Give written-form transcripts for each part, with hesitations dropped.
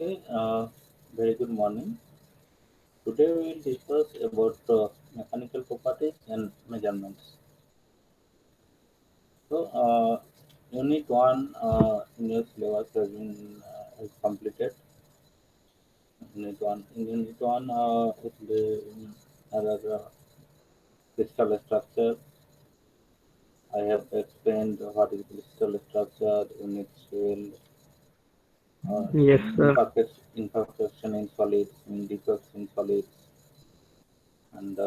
Okay, very good morning. Today we will discuss about mechanical properties and measurements. Unit 1 in your syllabus is completed. Unit 1 it will be another crystal structure. I have explained what is crystal structure, unit scale, uh, Yes, sir. imperfection in solids, defects in solids, and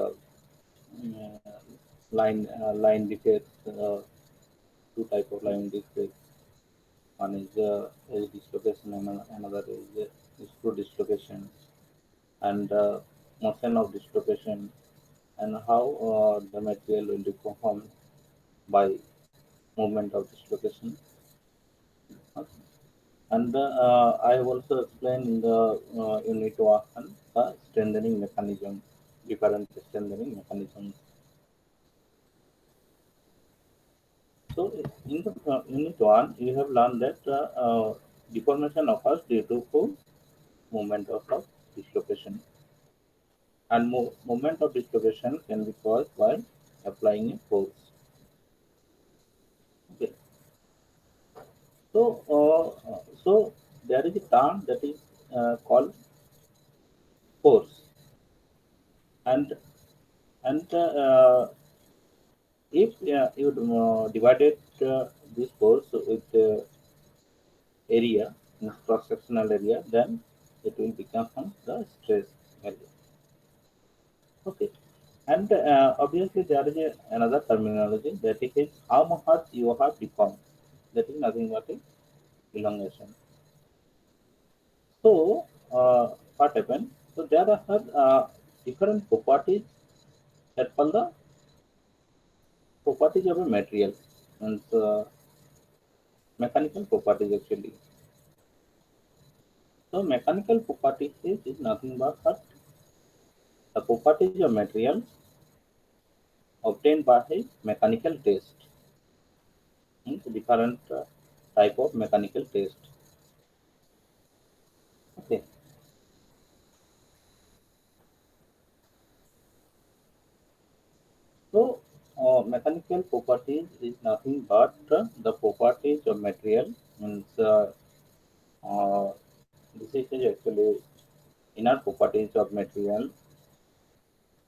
line defects. Two type of line defects. One is edge dislocation, and another is screw dislocation, and motion of dislocation, and how the material will be performed by movement of dislocation. Okay. And I have also explained in the unit one the strengthening mechanism, different strengthening mechanisms. So in the unit one, you have learned that deformation occurs due to movement of dislocation, and movement of dislocation can be caused by applying a force. Okay. So there is a term that is called force, and if you divided this force with area, in cross sectional area, then it will become the stress value. Okay. And obviously, there is another terminology that is how much you have deformed. That is nothing but a elongation. So, what happened? So, there are different properties that call the properties of a material, and mechanical properties actually. So, mechanical properties is nothing but what the properties of material obtained by a mechanical test. Means different type of mechanical test. Okay. So, mechanical properties is nothing but the properties of material. Means uh, this is actually inner properties of material,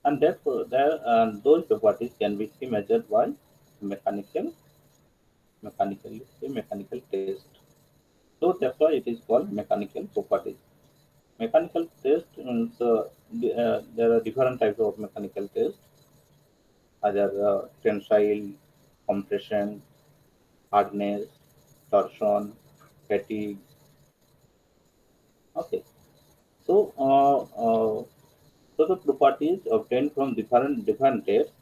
and therefore there those properties can be measured by mechanical mechanical test. So that's why it is called mechanical properties. Mechanical test means there are different types of mechanical test, either tensile, compression, hardness, torsion, fatigue. Okay. So, so the properties obtained from different tests,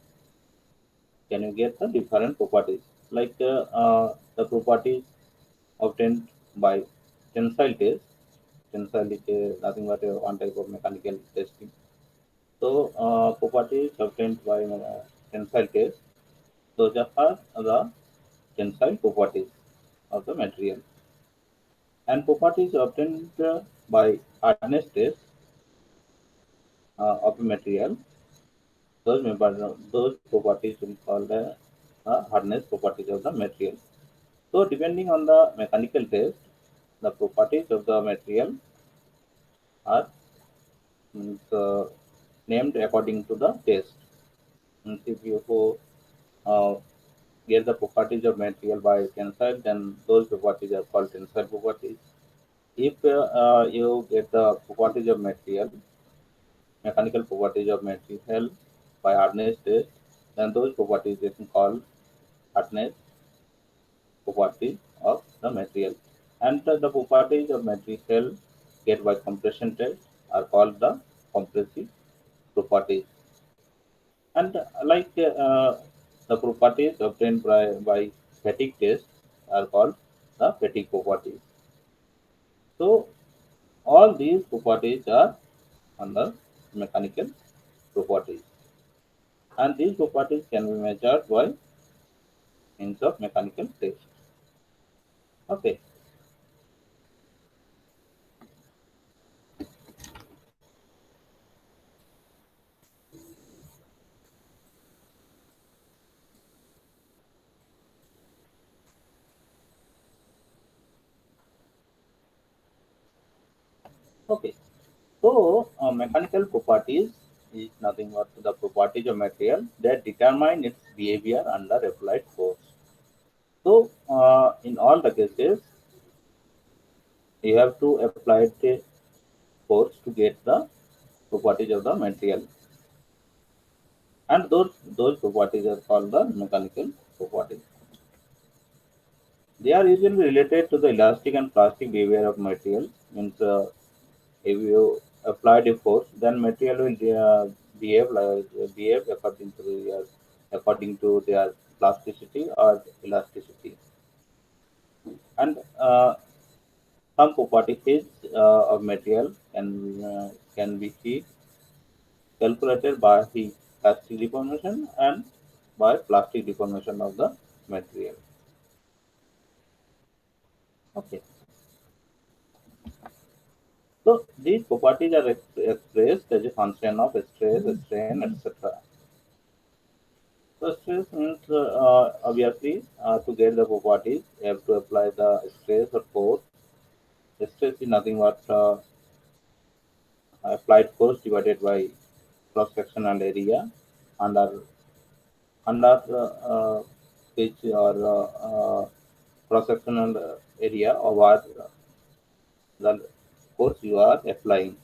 can you get the different properties? Like the properties obtained by tensile test. Tensile is nothing but one type of mechanical testing. So, properties obtained by tensile test. Those are the tensile properties of the material. And properties obtained by hardness test of a material. Those properties will call the hardness properties of the material. So depending on the mechanical test, the properties of the material are means, named according to the test. Means if you uh, get the properties of material by tensile, then those properties are called tensile properties. If you get the properties of material, mechanical properties of material by hardness test, then those properties is called hardness properties of the material. And the properties of material get by compression test are called the compressive properties. And the properties obtained by fatigue test are called the fatigue properties. So all these properties are under mechanical properties, and these properties can be measured by means of mechanical test. Okay. Okay, so mechanical properties is nothing but the properties of material that determine its behavior under applied force. So in all the cases, you have to apply the force to get the properties of the material, and those properties are called the mechanical properties. They are usually related to the elastic and plastic behavior of material. Means if you apply the force, then material will behave according to their plasticity or elasticity. And some properties of material can be calculated by the plastic deformation and by plastic deformation of the material. Okay, so these properties are expressed as a function of stress, strain, etc. So stress means obviously to get the properties, you have to apply the stress or force. The stress is nothing but applied force divided by cross sectional area under under which or cross sectional area over the force you are applying.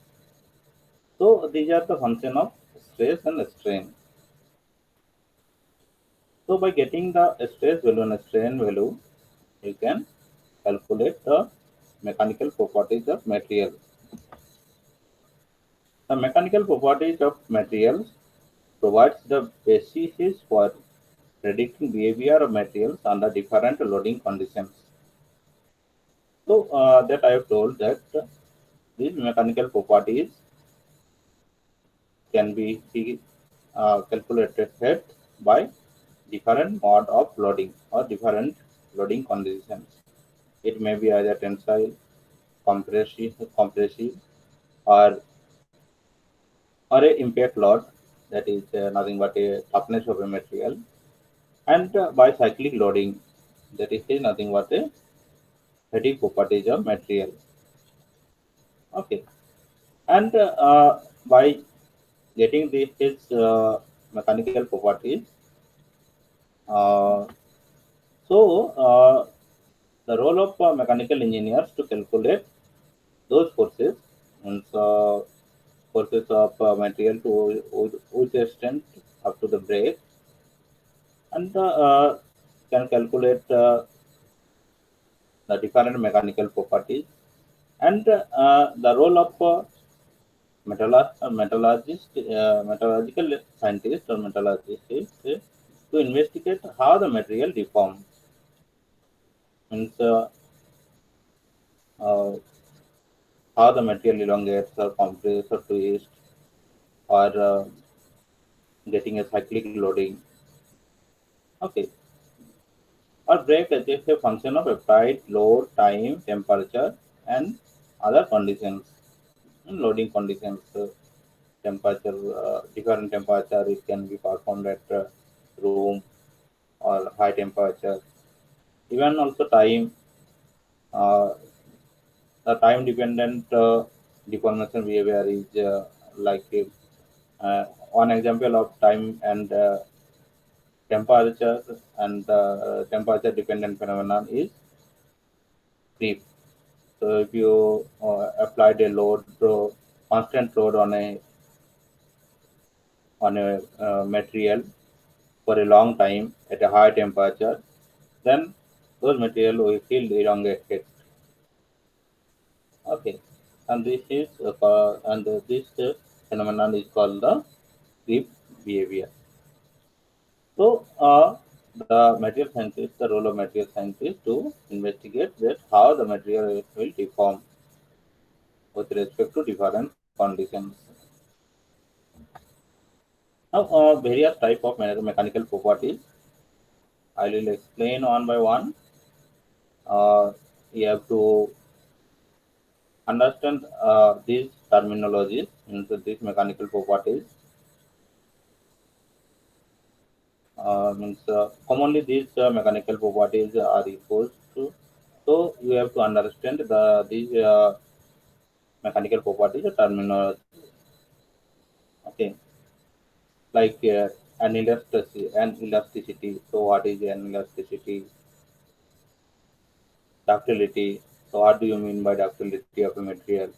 So these are the function of stress and strain. So by getting the stress value and strain value, you can calculate the mechanical properties of material. The mechanical properties of materials provides the basis for predicting behavior of materials under different loading conditions. So that I have told that these mechanical properties can be calculated by different mode of loading or different loading conditions. It may be either tensile, compressive, or a impact load, that is nothing but a toughness of a material, and by cyclic loading, that is nothing but a fatigue properties of material. Okay, and by getting these mechanical properties, uh, so the role of mechanical engineers to calculate those forces, and forces of material to which extent up to the brake, and can calculate the different mechanical properties, and the role of metallurgical scientist or metallurgist is to investigate how the material deforms. Means uh, how the material elongates or compresses or twists or getting a cyclic loading. Okay, or break as a function of applied load, time, temperature, and other conditions. Loading conditions, temperature, different temperature, it can be performed at room or high temperature. Even also time, uh, the time dependent deformation behavior is like one example of time and temperature and temperature dependent phenomenon is creep. So if you applied a load, constant load on a material for a long time at a high temperature, then those material will feel elongated. Okay, and this phenomenon is called the creep behavior. So the material scientist, the role of material scientist to investigate that how the material will deform with respect to different conditions. Now, various type of mechanical properties. I will explain one by one. You have to understand these terminologies into these mechanical properties. Means commonly these mechanical properties are used to. So you have to understand these. mechanical properties or terminology. Okay, like an elasticity. So what is an elasticity? Ductility. So what do you mean by ductility of a material?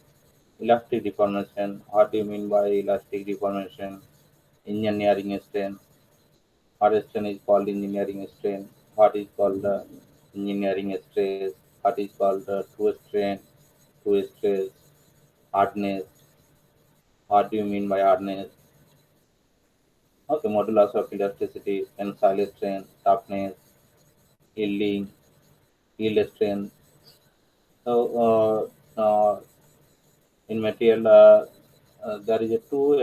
Elastic deformation. What do you mean by elastic deformation? Engineering strain. What strain is called engineering strain? What is called engineering stress? What is called true strain, true stress, hardness? What do you mean by hardness? Okay, modulus of elasticity, tensile strength, toughness, yielding, yield strength. So in material, there is a two.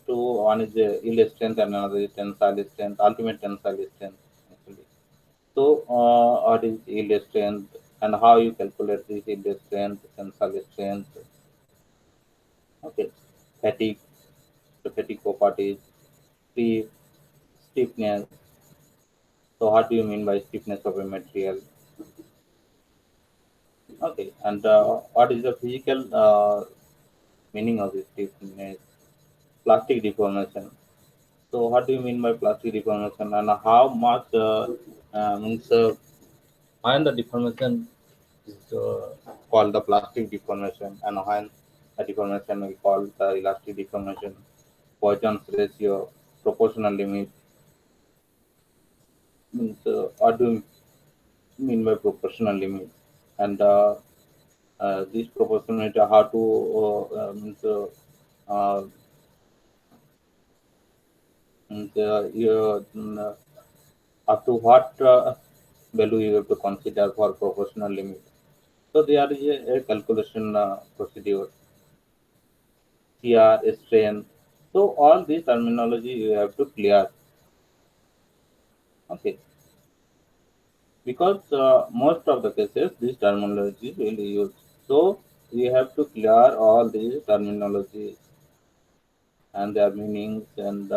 One is yield strength and another is tensile strength, ultimate tensile strength. Actually. So what is yield strength and how you calculate this yield strength, tensile strength? Okay, fatigue, the fatigue properties, stiff, stiffness. So what do you mean by stiffness of a material? Okay, and what is the physical meaning of this stiffness? Plastic deformation. So what do you mean by plastic deformation and how much means when the deformation is called the plastic deformation and when the deformation we call the elastic deformation? Poisson's ratio, proportional limit means what do you mean by proportional limit? And this proportionality how to means uh, up to what value you have to consider for proportional limit. So there is a calculation procedure, CR, strain. So all this terminology you have to clear. Okay, because most of the cases this terminology will be used. So we have to clear all these terminologies and their meanings and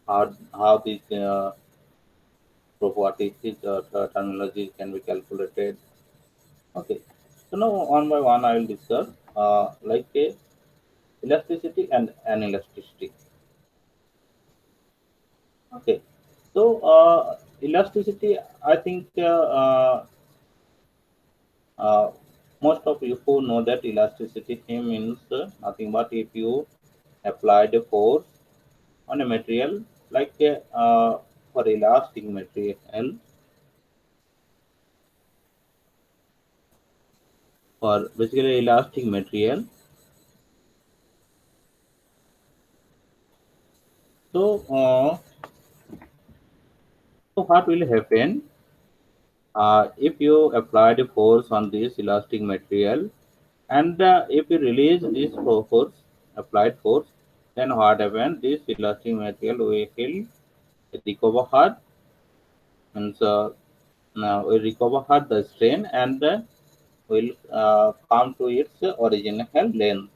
how these properties terminology can be calculated. Okay. So now one by one I will discuss like a elasticity and anelasticity. Okay. So elasticity, I think uh, most of you who know that elasticity means nothing but if you applied a force on a material like for elastic material for basically elastic material. So so what will happen if you apply the force on this elastic material and if you release this force, applied force, then what happens? This elastic material will recover hard and now will recover hard the strain and will come to its original length.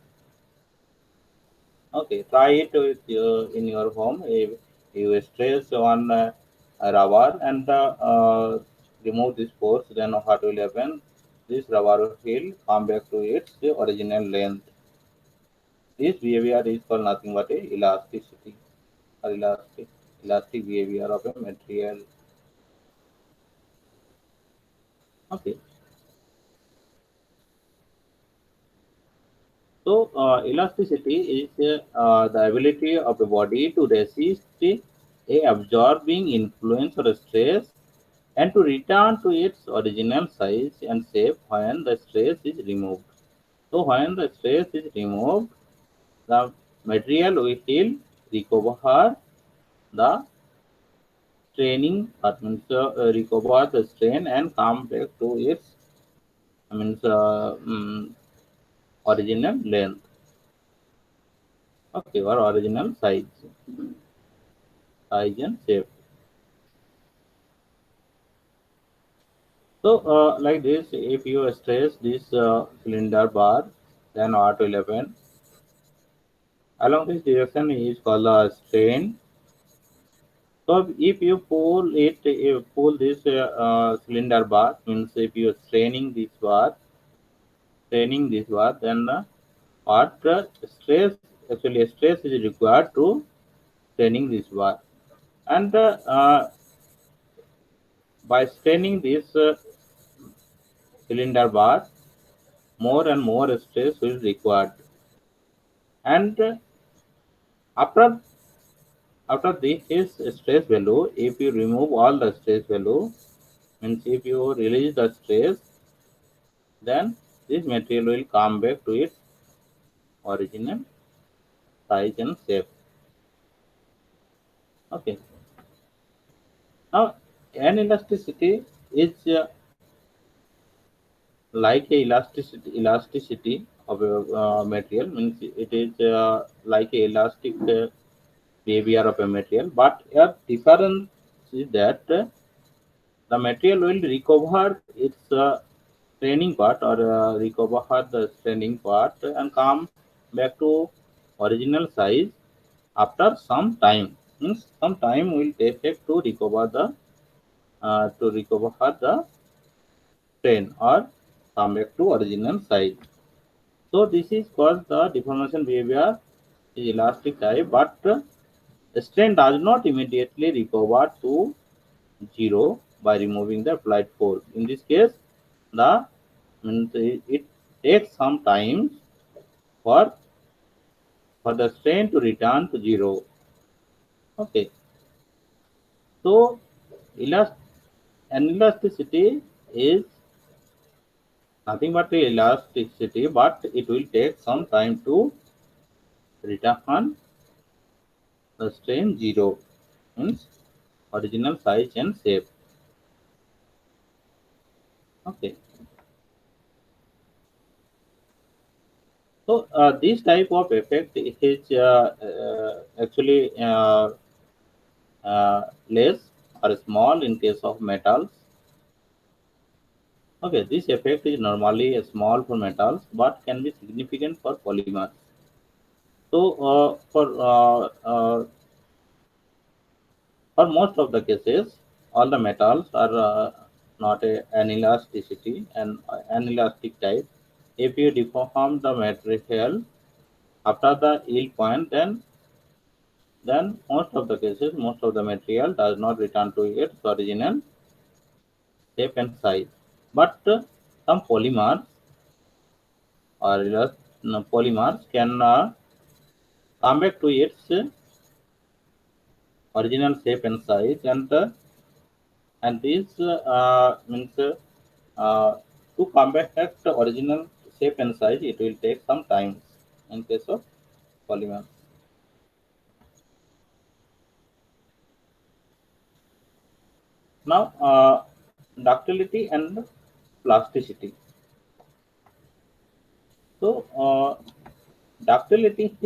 Okay, try it with in your home. If you stress on a rubber and remove this force, then what will happen? This rubber will come back to its original length. This behavior is called nothing but a elasticity or elastic behavior of a material. Okay, so elasticity is the ability of the body to resist a absorbing influence or stress and to return to its original size and shape when the stress is removed. So when the stress is removed, the material will recover the straining, that means recover the strain and come back to its means original length, okay, or original size and shape. So like this, if you stress this cylinder bar, then what will happen? Along this direction is called a strain. So if you pull it, you pull this cylinder bar, means if you are straining this bar, straining this bar, then what stress, actually stress is required to straining this bar. And by straining this cylinder bar, more and more stress will required. And after this stress value, if you remove all the stress value, means if you release the stress, then this material will come back to its original size and shape. Okay. Now, anelasticity is like a elasticity of a material, means it is like a elastic behavior of a material, but a difference is that the material will recover its training part, or recover the training part and come back to original size after some time. Means some time will take to recover the train or come back to original size. So this is called the deformation behavior is elastic type, but strain does not immediately recover to zero by removing the applied force. In this case, the means it takes some time for the strain to return to zero. Okay, so elast elasticity is nothing but the elasticity, but it will take some time to return the strain zero, means original size and shape. Okay, so this type of effect is actually less or small in case of metals. Okay, this effect is normally small for metals, but can be significant for polymers. So, for most of the cases, all the metals are not an elasticity and an elastic type. If you deform the material after the yield point, then most of the cases, most of the material does not return to its original shape and size. But some polymers or polymers can come back to its original shape and size, and this means to come back at the original shape and size, it will take some time in case of polymers. Now, ductility and plasticity. So, ductility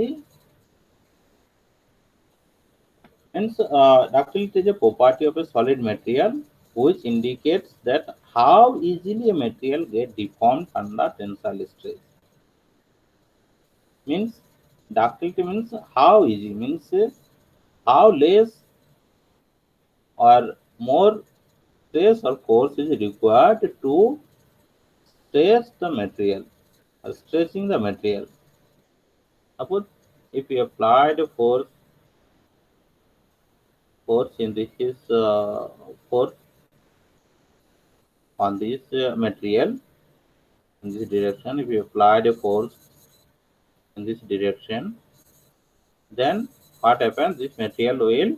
means ductility is a property of a solid material which indicates that how easily a material get deformed under tensile stress. Means ductility means how easy, means how less or more stress or force is required to stress the material or stressing the material. Suppose if you apply the force in this force on this material in this direction, if you apply the force in this direction, then what happens? This material will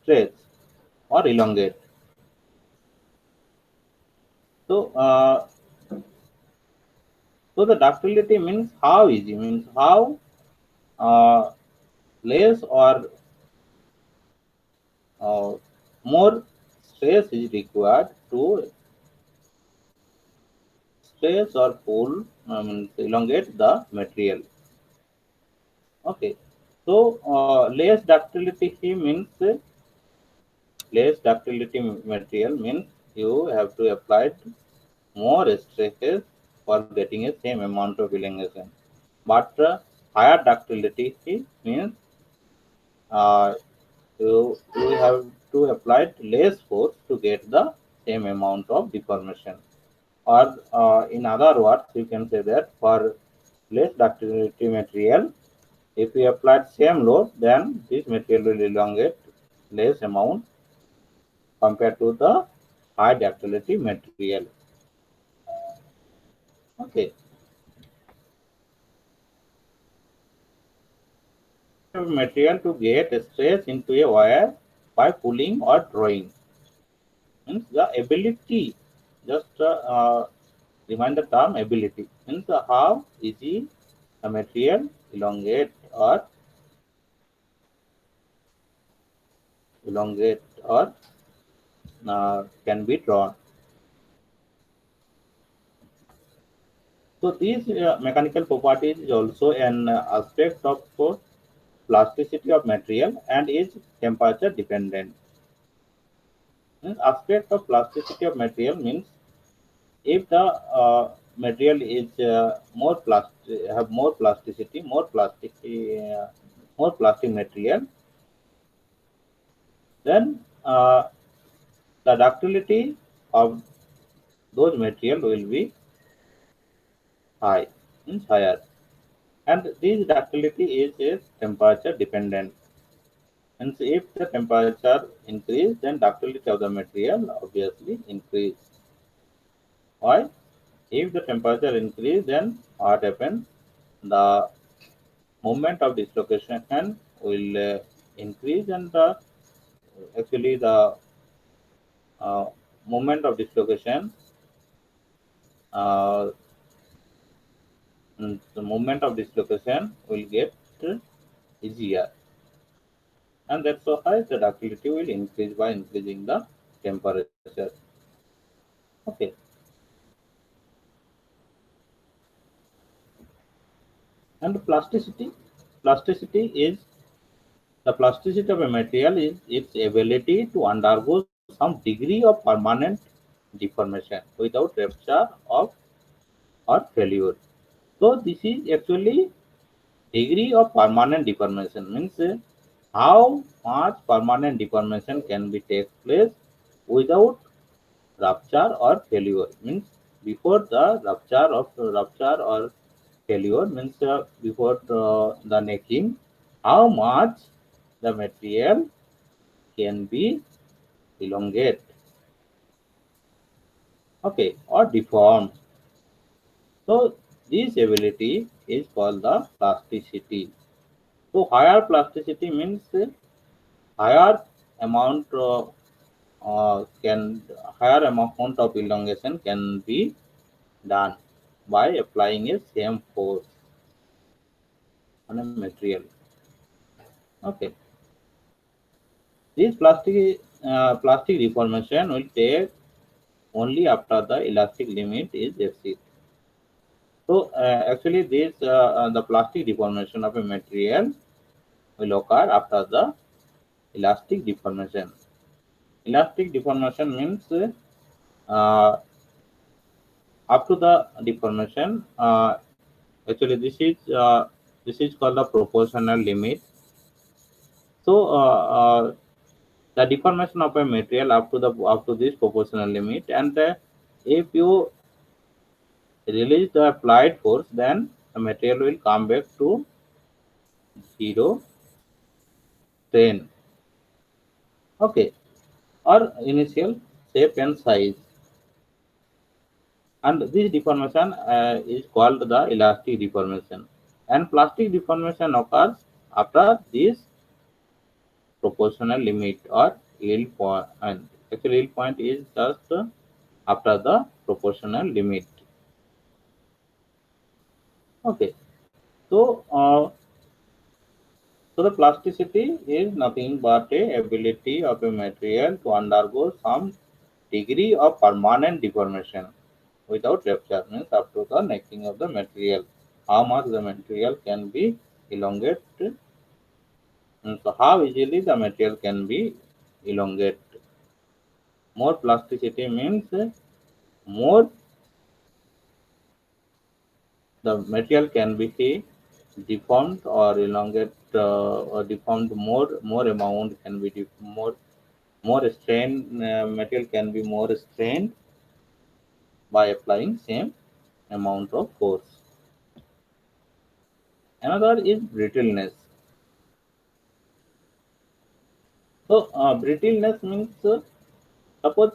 stretch or elongate. So, so the ductility means how easy, means how uh, less or uh, more stress is required to stress or pull, elongate the material. Okay, so less ductility means less ductility material means you have to apply more stresses for getting a same amount of elongation. But higher ductility means uh, you have to apply less force to get the same amount of deformation. or in other words, you can say that for less ductility material, if we apply same load, then this material will elongate less amount compared to the high ductility material. Okay. Material to get stress into a wire by pulling or drawing. Means the ability, just remind the term ability, means how easy a material elongate or can be drawn. So these mechanical properties is also an aspect of plasticity of material and is temperature dependent. Aspect of plasticity of material means if the material is have more plasticity, more plastic material, then the ductility of those material will be high, means higher, and this ductility is temperature dependent. And so if the temperature increase, then ductility of the material obviously increase. Why? If the temperature increase, then what happens? The moment of dislocation will increase, and actually uh, moment of dislocation, uh, the moment of dislocation will get easier, and that's why the ductility will increase by increasing the temperature. Okay. And plasticity is the plasticity of a material is its ability to undergo some degree of permanent deformation without rupture of or failure. So this is actually degree of permanent deformation, means how much permanent deformation can be take place without rupture or failure. Means before the rupture or failure, means before the necking, how much the material can be elongate, okay, or deformed. So this ability is called the plasticity. So higher plasticity means higher amount can higher amount of elongation can be done by applying a same force on a material. Okay, this plastic deformation will take only after the elastic limit is exceeded. So actually, this the plastic deformation of a material will occur after the elastic deformation. Elastic deformation means up to the deformation. Actually, this is called the proportional limit. So the deformation of a material up to this proportional limit, and if you release the applied force, then the material will come back to zero strain. Okay, or initial shape and size, and this deformation is called the elastic deformation, and plastic deformation occurs after this proportional limit or yield point. And actually yield point is just after the proportional limit. Okay, so so the plasticity is nothing but a ability of a material to undergo some degree of permanent deformation without rupture, means up to the necking of the material, how much the material can be elongated, and so how easily the material can be elongated. More plasticity means more the material can be deformed or elongate or deformed more amount can be more strained, material can be more strained, by applying same amount of force. Another is brittleness. So brittleness means suppose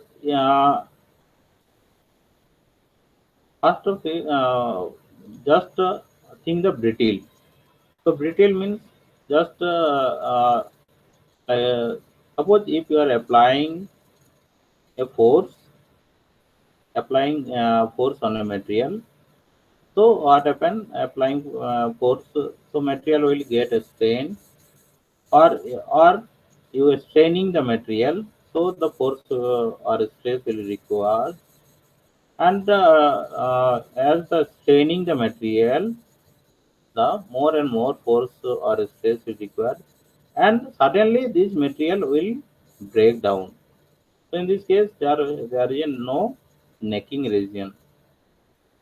first of it, just think the brittle. So brittle means just suppose if you are a force applying force on a material. So what happen? Applying force, so material will get a strain, or you are straining the material. So the force or stress will require, and as the straining the material, the more and more force or stress is required, and suddenly this material will break down. So in this case, there is no necking region.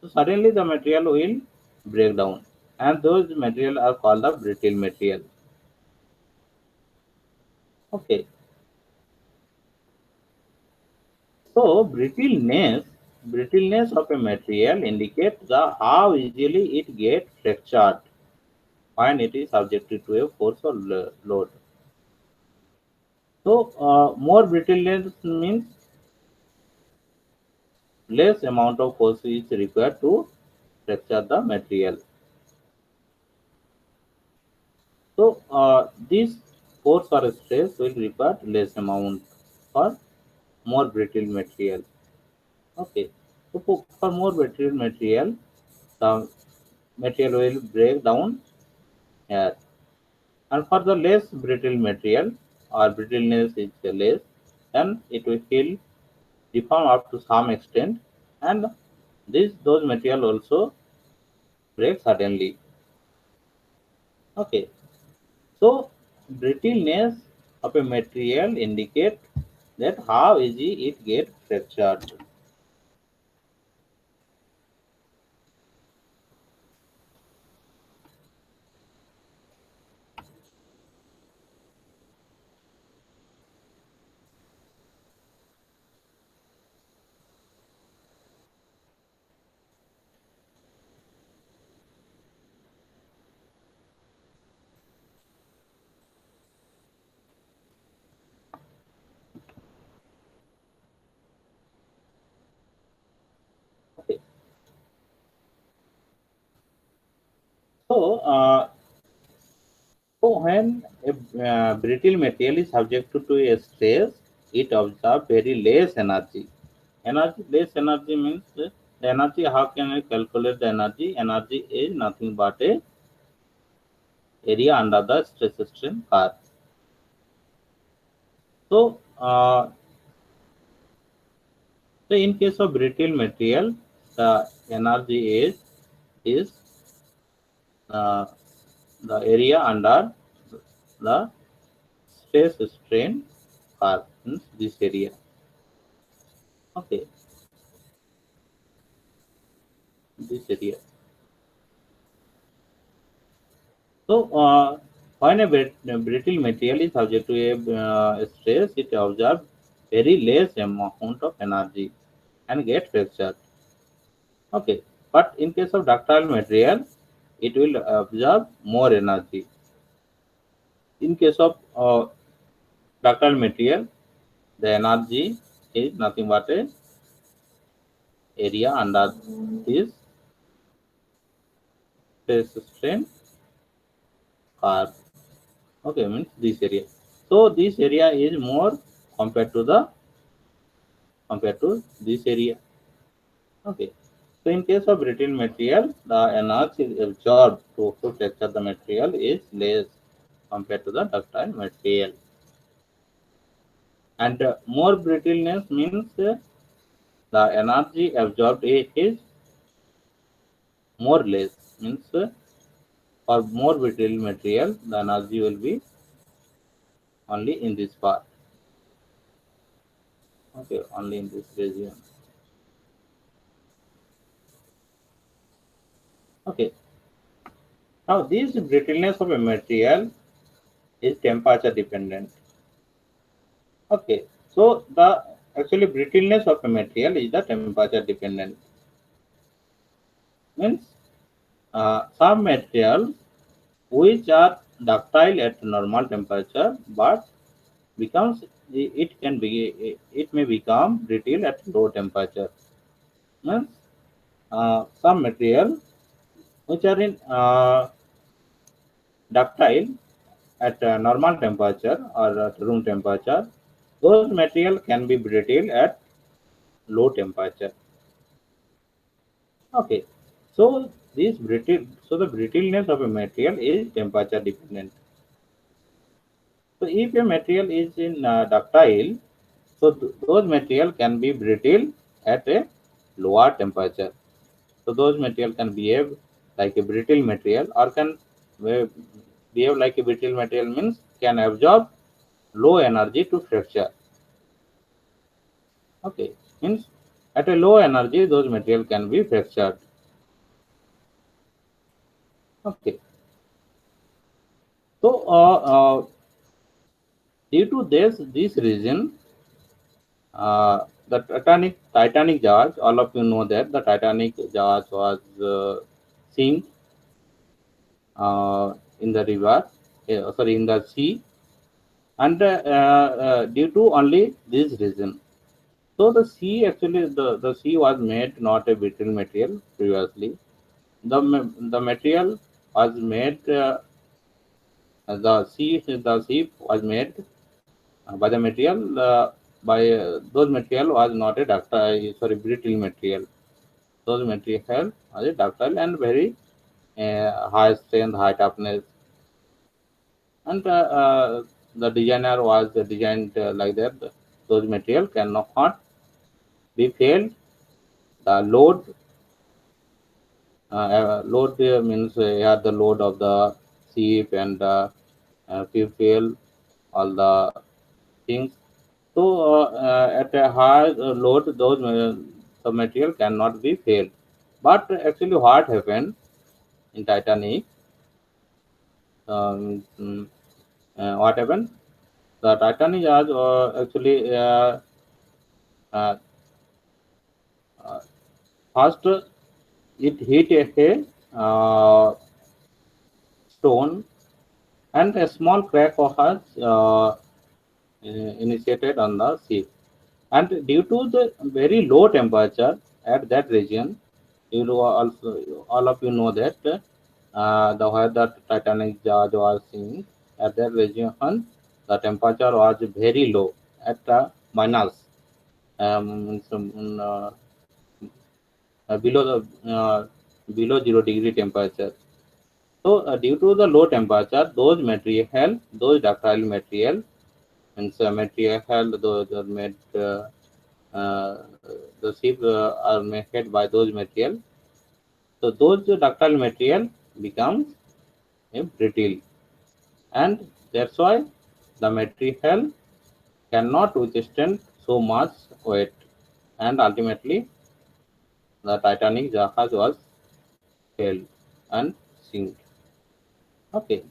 So suddenly the material will break down, and those material are called the brittle material. Okay, so brittleness of a material indicates the how easily it gets fractured when it is subjected to a force or load. So more brittleness means less amount of force is required to fracture the material. So this force or stress will require less amount for more brittle material. Okay. So for more brittle material, the material will break down here. And for the less brittle material or brittleness is less, then it will still deform up to some extent, and this those material also break suddenly. Okay. So brittleness of a material indicate that how easy it get fractured. Okay. So so when a brittle material is subjected to a stress, it absorbs very less energy. Less energy means the energy. How can I calculate the energy? Energy is nothing but a area under the stress strain curve. So, so in case of brittle material, the energy is uh, the area under the stress strain curve. Means this area. Okay, this area. So, when a brittle material is subject to a stress, it absorbs very less amount of energy and get fractured. Okay, but in case of ductile material, it will absorb more energy. In case of ductile material, the energy is nothing but a area under this stress strain curve. Okay, means this area. So this area is more compared to the compared to this area. Okay. So in case of brittle material, the energy absorbed to fracture the material is less compared to the ductile material. And more brittleness means the energy absorbed is more less. Means for more brittle material, the energy will be only in this part. Okay, only in this region. Okay. Now this brittleness of a material is temperature dependent. Okay, so the actually brittleness of a material is the temperature dependent. Means some materials which are ductile at normal temperature, but becomes it may become brittle at low temperature. Means some material which are in ductile at normal temperature or at room temperature, those material can be brittle at low temperature. Okay, so the brittleness of a material is temperature dependent. So if a material is in ductile, so those material can be brittle at a lower temperature. So those material can behave like a brittle material, or can uh, behave like a brittle material means can absorb low energy to fracture. Okay, means at a low energy those material can be fractured. Okay, so due to this reason, the Titanic Jahaj, all of you know that the Titanic Jahaj was sink in the river, sorry, in the sea, and due to only this reason. So the sea actually the sea was made not a brittle material previously. The material was made the sea was made by the material by those material was not a ductile, sorry, brittle material. Those material are ductile and very high strength, high toughness, and the designer was designed like that. Those material cannot be failed. The load means have the load of the ship and fuel, all the things. So at a high load, the material cannot be failed. But actually, what happened in Titanic? What happened? The Titanic was actually uh, uh, first it hit a stone, and a small crack was initiated on the ship. And due to the very low temperature at that region, you know, also all of you know that the where the Titanic Jahaj was seen at that region, the temperature was very low at minus below the below 0 degree temperature. So due to the low temperature, those ductile material, and material those are made uh, the ship are made by those material. So those ductile material becomes brittle, and that's why the material cannot withstand so much weight, and ultimately the Titanic Jahaj was failed and sink. Okay,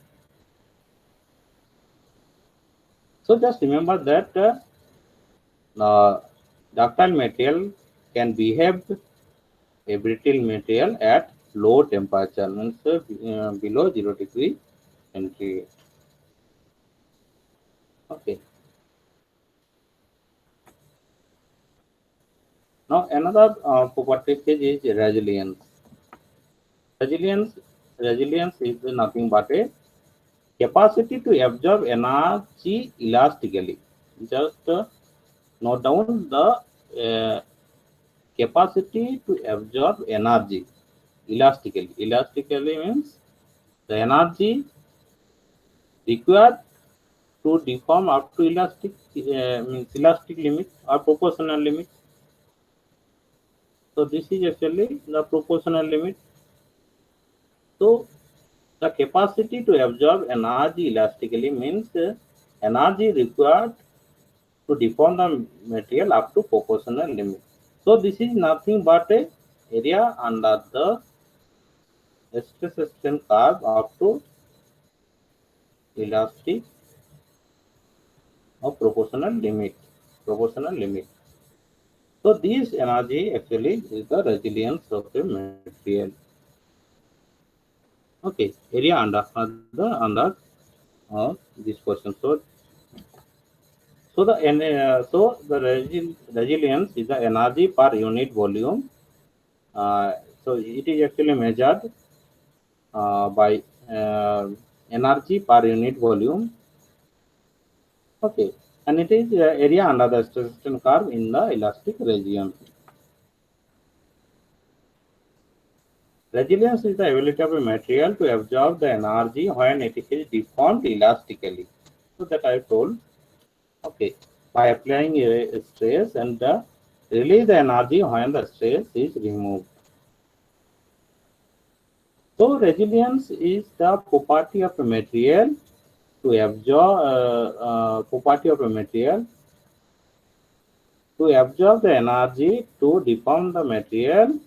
so just remember that ductile material can behave a brittle material at low temperature, means below 0 degree centigrade. Okay. Now another property is resilience. Resilience resilience is nothing but a capacity to absorb energy elastically. Just note down the capacity to absorb energy elastically. Elastically means the energy required to deform up to elastic means elastic limit or proportional limit. So this is actually the proportional limit. So the capacity to absorb energy elastically means energy required to deform the material up to proportional limit. So this is nothing but a area under the stress strain curve up to elastic or proportional limit. Proportional limit. So this energy actually is the resilience of a material. Okay, area under this question. So resilience is the energy per unit volume. So it is actually measured by energy per unit volume. Okay, and it is area under the stress strain curve in the elastic region. Resilience is the ability of a material to absorb the energy when it is deformed elastically. So that I told. Okay, by applying a stress and release the energy when the stress is removed. So resilience is the property of a material to absorb property of a material to absorb the energy to deform the material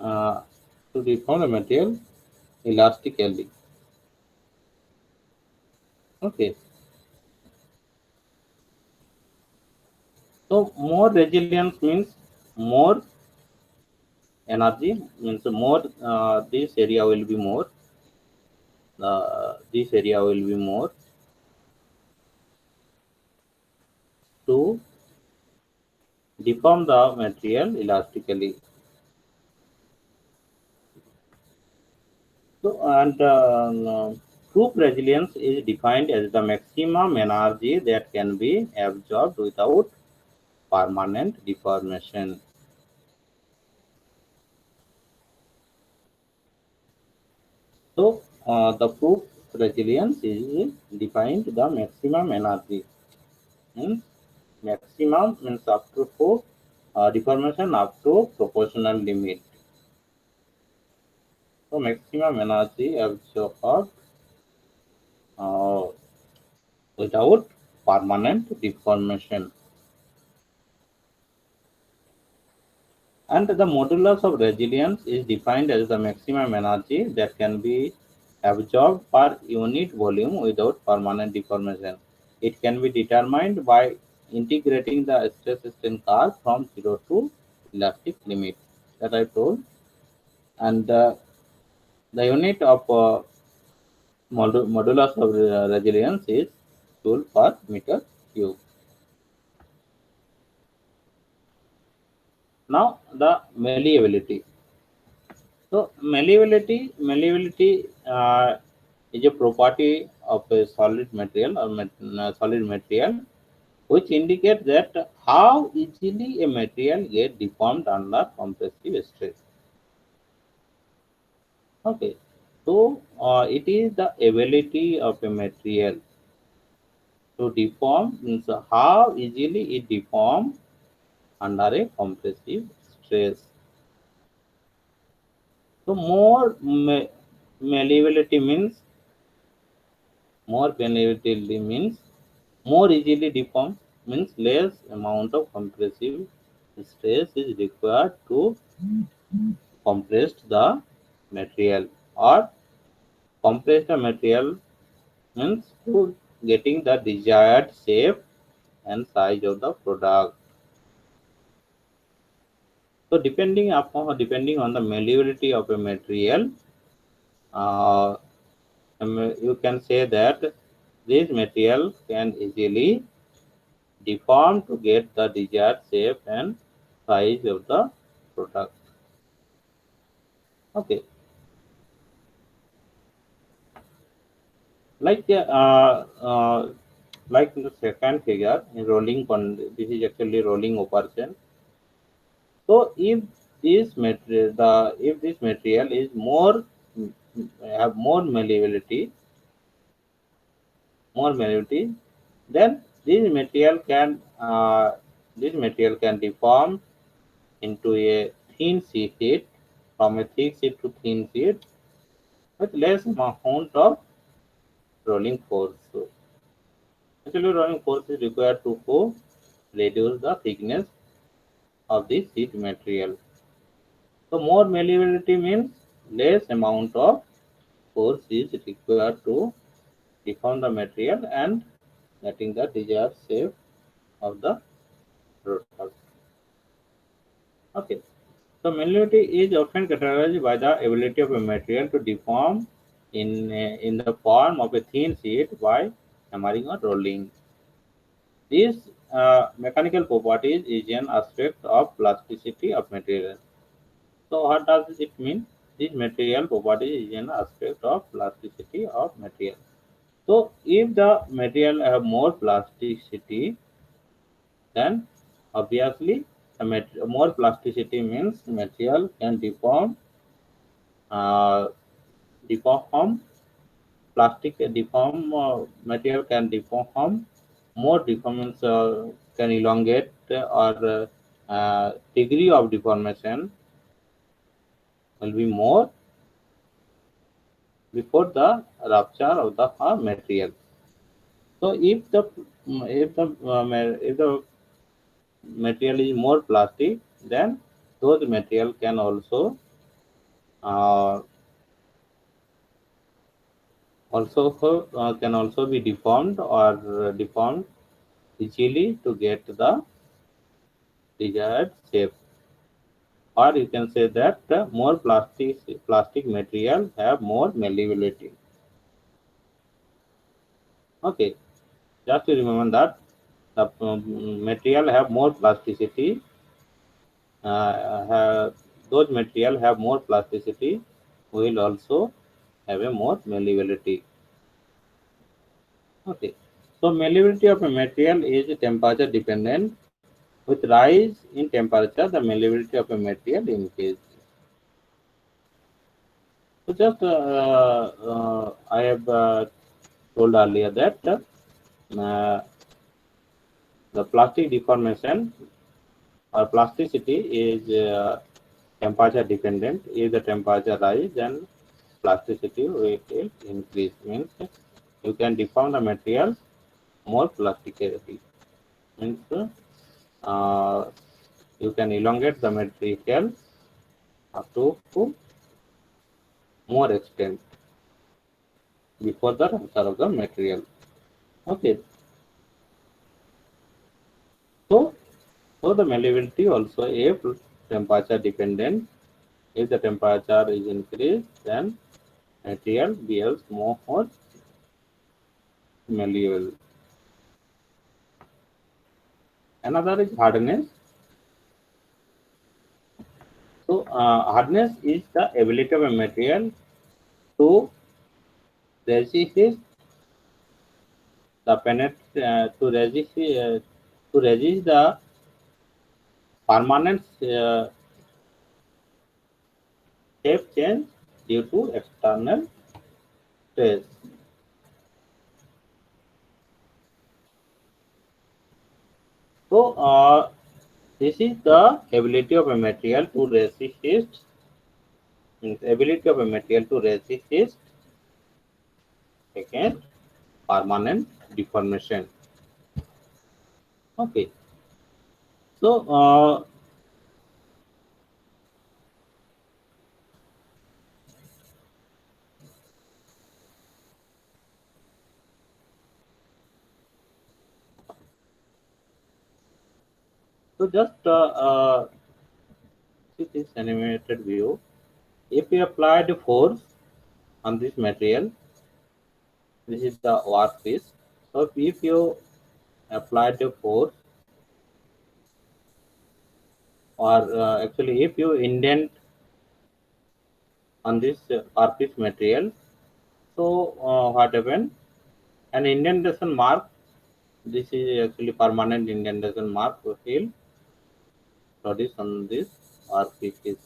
uh, to deform the material elastically. Okay, so more resilience means more energy means more this area will be more this area will be more to deform the material elastically. So, and proof resilience is defined as the maximum energy that can be absorbed without permanent deformation. So, the proof resilience is defined the maximum energy. Means maximum means up to four deformation up to proportional limit. So, maximum energy absorbed uh, without permanent deformation. And the modulus of resilience is defined as the maximum energy that can be absorbed per unit volume without permanent deformation. It can be determined by integrating the stress strain curve from 0 to elastic limit that I told. And the unit of modulus of resilience is joule per meter cube. Now the malleability. So malleability is a property of a solid material or solid material, which indicates that how easily a material gets deformed under compressive stress. Okay, so it is the ability of a material to deform means how easily it deforms under a compressive stress. So malleability means more malleability means more easily deformed means less amount of compressive stress is required to compress the material or compress the material means to getting the desired shape and size of the product. So depending on the malleability of a material, uh, you can say that this material can easily deform to get the desired shape and size of the product. Okay, like like in the second figure in this is actually rolling operation. So if this material, if this material is have more malleability, then this material can deform into a thin sheet from a thick sheet to thin sheet with less amount of rolling force. So actually rolling force is required to reduce the thickness of the sheet material. So more malleability means less amount of force is required to deform the material and getting the desired shape of the Okay. So malleability is often characterized by the ability of a material to deform in the form of a thin sheet by hammering or rolling. This mechanical properties is an aspect of plasticity of material. So what does it mean? This material property is an aspect of plasticity of material. So if the material have more plasticity, then obviously more plasticity means material can uh, deform plastic deform material can deform more deformance can elongate or degree of deformation will be more before the rupture of the material. So if the material is more plastic, then those material uh, can also be deformed or deformed easily to get the desired shape. Or you can say that more plastic material have more malleability. Okay, just to remember that the material have more plasticity. Those material have more plasticity will also have a more malleability. Okay, so malleability of a material is temperature dependent. With rise in temperature, the malleability of a material increases. So just I have told earlier that the plastic deformation or plasticity is temperature dependent. If the temperature rise, then plasticity will increase. Means you can deform the material more plasticity. Means uh, you can elongate the material up to more extent before the rupture of the material. Okay, so the malleability also a temperature dependent. If the temperature is increased, then material becomes more malleable. Another is hardness. So hardness is the ability of a material to resist the to resist the permanent shape change due to external stress. So this is the ability of a material to resist means ability of a material to resist against permanent deformation. Okay, so just see this animated view. If we apply the force on this material, this is the workpiece. So if you apply the force, or actually if you indent on this workpiece material, so what happened? An indentation mark. This is actually permanent indentation mark will produce on this workpiece.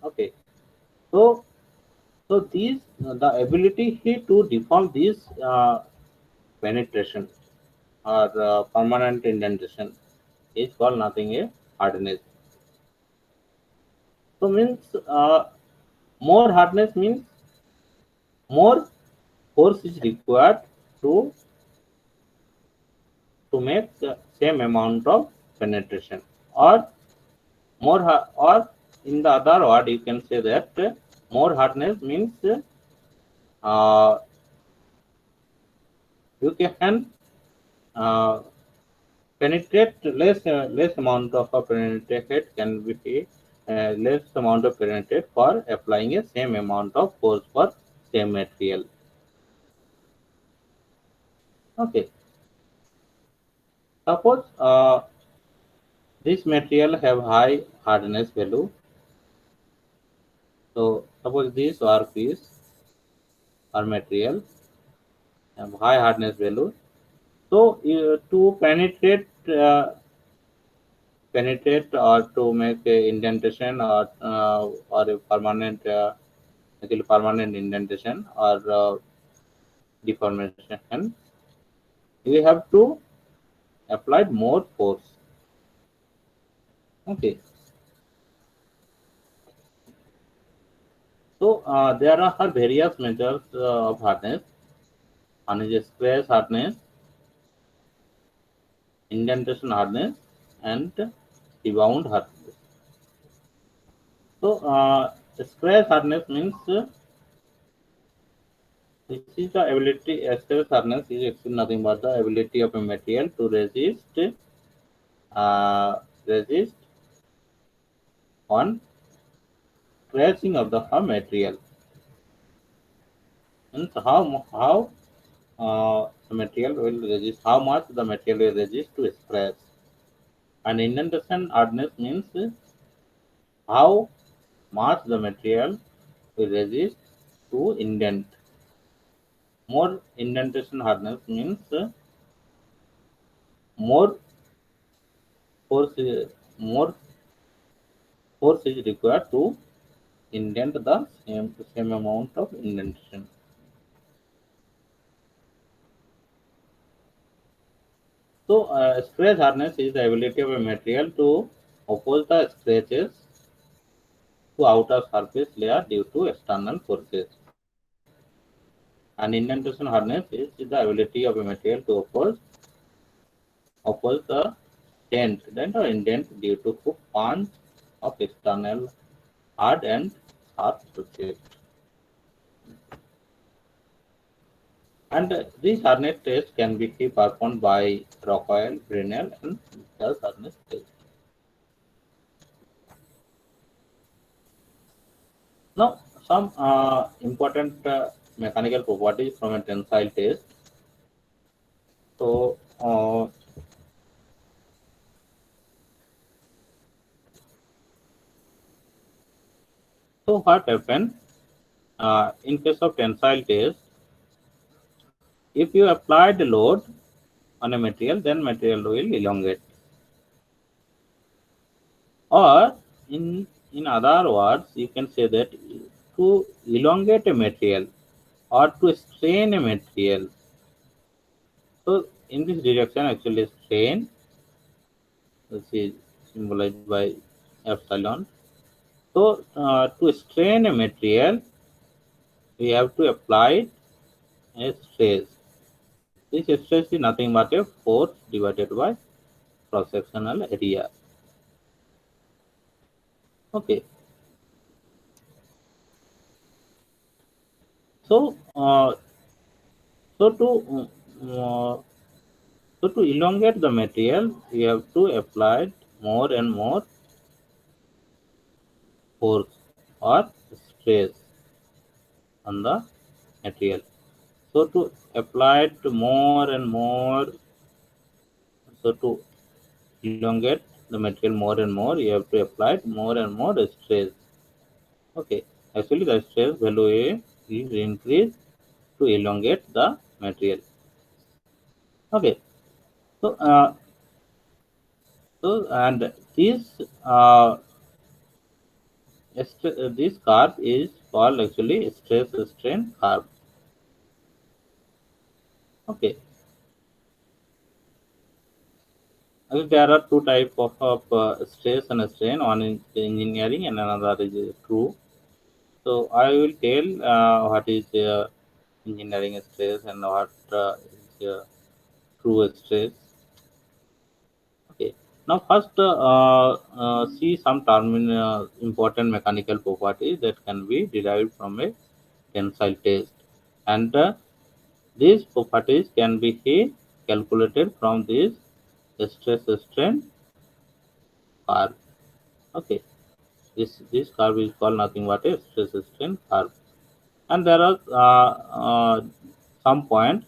Okay. So these the ability to deform this penetration or permanent indentation is called nothing a hardness. So means more hardness means more force is required to make the same amount of penetration, or or in the other word you can say that more hardness means uh, you can uh, penetrate less amount of penetrated can be less amount of penetrate for applying a same amount of force for same material. Okay, suppose this material have high hardness value. So suppose this workpiece or material have high hardness value. So to penetrate or to make a indentation or a permanent actually permanent indentation or deformation, we have to apply more force. Okay, so there are various measures of hardness. One is stress hardness, indentation hardness, and rebound hardness. So stress hardness means this is the ability. Stress hardness is actually nothing but the ability of a material to resist on crashing of the material. Means how the material will resist, how much the material will resist to scratch. And indentation hardness means how much the material will resist to indent. More indentation hardness means more force more force is required to indent the same amount of indentation. So scratch hardness is the ability of a material to oppose the scratches to outer surface layer due to external forces. And indentation hardness is the ability of a material to oppose the dent or indent due to punch of external hard and sharp surface. And these hardness tests can be performed by Rockwell, Brinell, and Gauss hardness test. Now, some important mechanical properties from a tensile test. So, what happens in case of tensile test? If you apply the load on a material, then material will elongate. Or in other words, you can say that to elongate a material or to strain a material. So in this direction, actually strain, which is symbolized by epsilon. So to strain a material, we have to apply a stress. This stress is nothing but a force divided by cross-sectional area. Okay. So so to uh, so to elongate the material, we have to apply more and more force or stress on the material. So to apply it more and more, so to elongate the material more and more, you have to apply more and more stress. Okay, actually the stress value is increased to elongate the material. Okay, so and this curve is called actually stress strain curve. Okay, there are two types of stress and strain. One is engineering and another is true. So I will tell what is engineering stress and what is true stress. Okay. Now first see some important mechanical properties that can be derived from a tensile test, and these properties can be calculated from this stress strain curve. Okay. This curve is called nothing but a stress strain curve. And there are some point.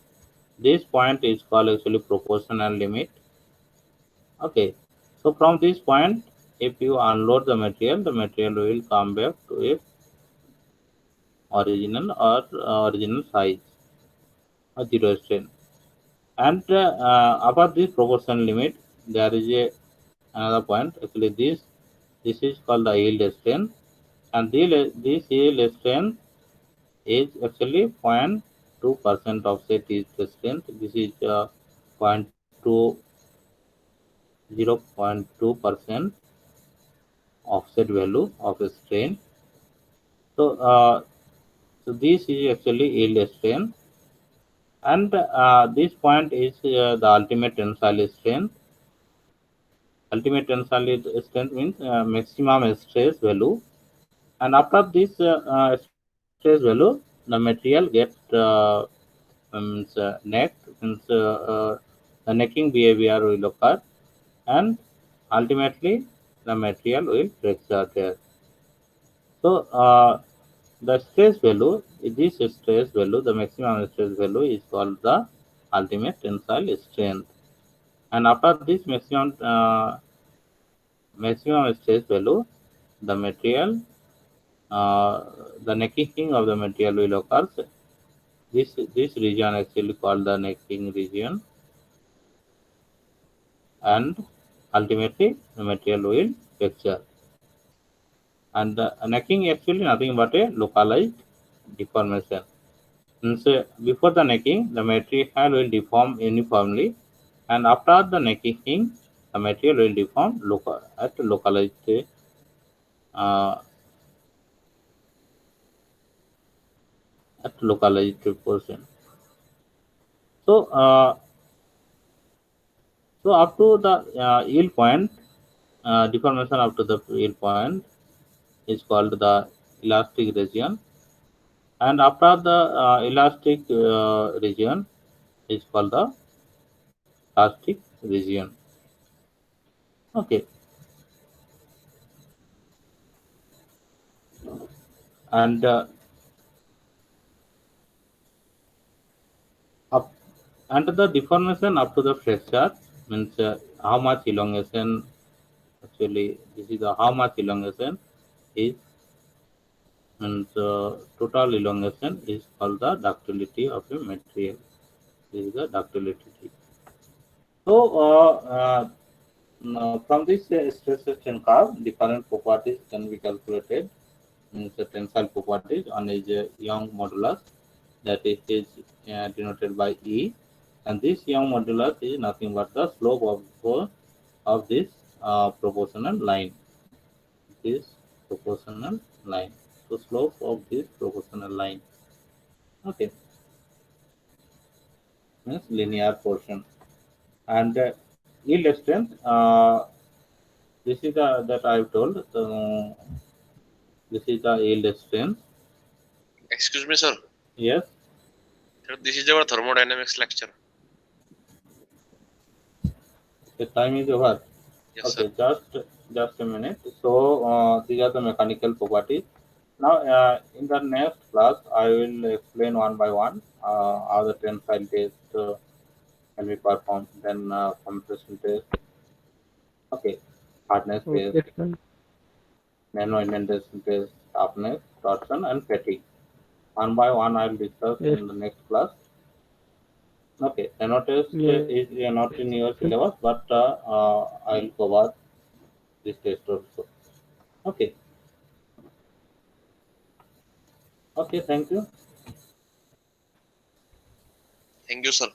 This point is called actually proportional limit. Okay, so from this point, if you unload the material will come back to its original size or zero strain. And above this proportion limit, there is a another point. Actually, this is called the yield strain, and this yield strain is actually 0.2% offset is the strength. This is 0.2% offset value of a strain. So, so this is actually yield strain, and this point is the ultimate tensile strength. Ultimate tensile strength means maximum stress value, and after this stress value, the material get neck, means the necking behavior will occur, and ultimately the material will fracture there. So the stress value, this stress value, the maximum stress value is called the ultimate tensile strength. And after this maximum stress value, the material, the necking of the material will occur. This region actually called the necking region, and ultimately the material will fracture. And the necking actually nothing but a localized deformation. Means before the necking, the material will deform uniformly, and after the necking, the material will deform uh, at localized portion. So, so up to the yield point, deformation up to the yield point is called the elastic region, and after the elastic region is called the plastic region. Okay, and up under the deformation up to the fracture means how much elongation, actually this is the how much elongation is, means total elongation is called the ductility of a material. This is the ductility. So now from this stress strain curve, different properties can be calculated. Means the tensile properties on is Young modulus, that is denoted by E, and this Young modulus is nothing but the slope of this proportional line. This proportional line. So slope of this proportional line. Okay, means linear portion. And yield strength. This is the that I've told. This is the yield strength. Excuse me, sir. Yes. Sir, this is our thermodynamics lecture. The time is over. Yes, sir. Okay, just a minute. So these are the mechanical properties. Now in the next class, I will explain one by one how the tensile test can be performed. Then compression test. Okay, hardness test, Okay, sir. nano indentation test, toughness, torsion, and fatigue. One by one, I will discuss Yes, in the next class. Okay, nano test yes, is not in your sir. syllabus, but I will cover this test also. Okay. Okay, thank you. Thank you, sir.